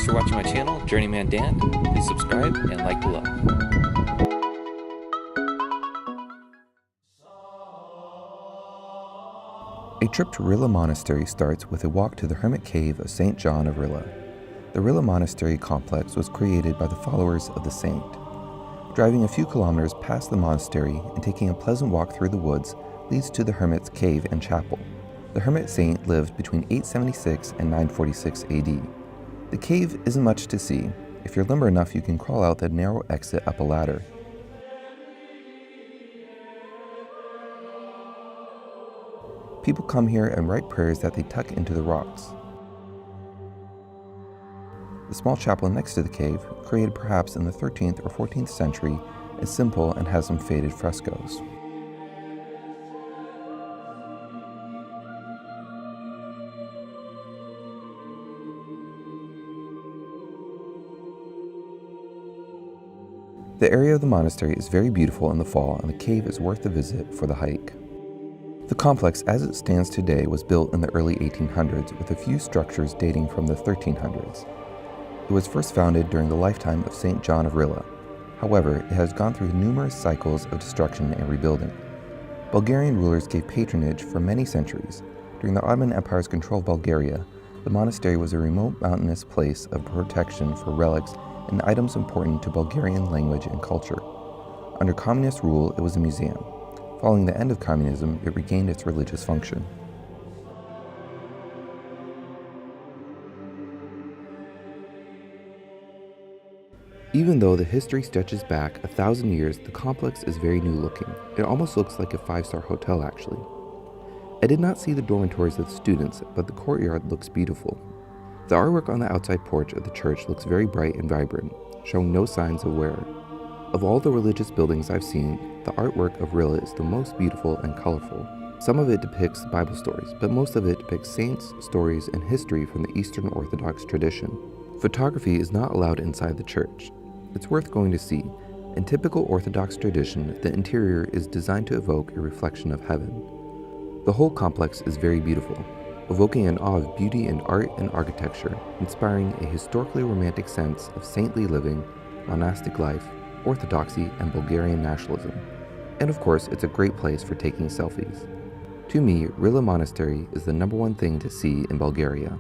Thanks for watching my channel, Journeyman Dan. Please subscribe and like below. A trip to Rila Monastery starts with a walk to the Hermit cave of St. John of Rila. The Rila Monastery complex was created by the followers of the saint. Driving a few kilometers past the monastery and taking a pleasant walk through the woods leads to the Hermit's cave and chapel. The Hermit saint lived between 876 and 946 AD. The cave isn't much to see. If you're limber enough, you can crawl out the narrow exit up a ladder. People come here and write prayers that they tuck into the rocks. The small chapel next to the cave, created perhaps in the 13th or 14th century, is simple and has some faded frescoes. The area of the monastery is very beautiful in the fall, and the cave is worth the visit for the hike. The complex as it stands today was built in the early 1800s with a few structures dating from the 1300s. It was first founded during the lifetime of St. John of Rila. However, it has gone through numerous cycles of destruction and rebuilding. Bulgarian rulers gave patronage for many centuries. During the Ottoman Empire's control of Bulgaria, the monastery was a remote mountainous place of protection for relics and items important to Bulgarian language and culture. Under communist rule, it was a museum. Following the end of communism, it regained its religious function. Even though the history stretches back 1,000 years, the complex is very new looking. It almost looks like a 5-star hotel, actually. I did not see the dormitories of the students, but the courtyard looks beautiful. The artwork on the outside porch of the church looks very bright and vibrant, showing no signs of wear. Of all the religious buildings I've seen, the artwork of Rila is the most beautiful and colorful. Some of it depicts Bible stories, but most of it depicts saints, stories, and history from the Eastern Orthodox tradition. Photography is not allowed inside the church. It's worth going to see. In typical Orthodox tradition, the interior is designed to evoke a reflection of heaven. The whole complex is very beautiful, evoking an awe of beauty in art and architecture, inspiring a historically romantic sense of saintly living, monastic life, orthodoxy, and Bulgarian nationalism. And of course, it's a great place for taking selfies. To me, Rila Monastery is the #1 thing to see in Bulgaria.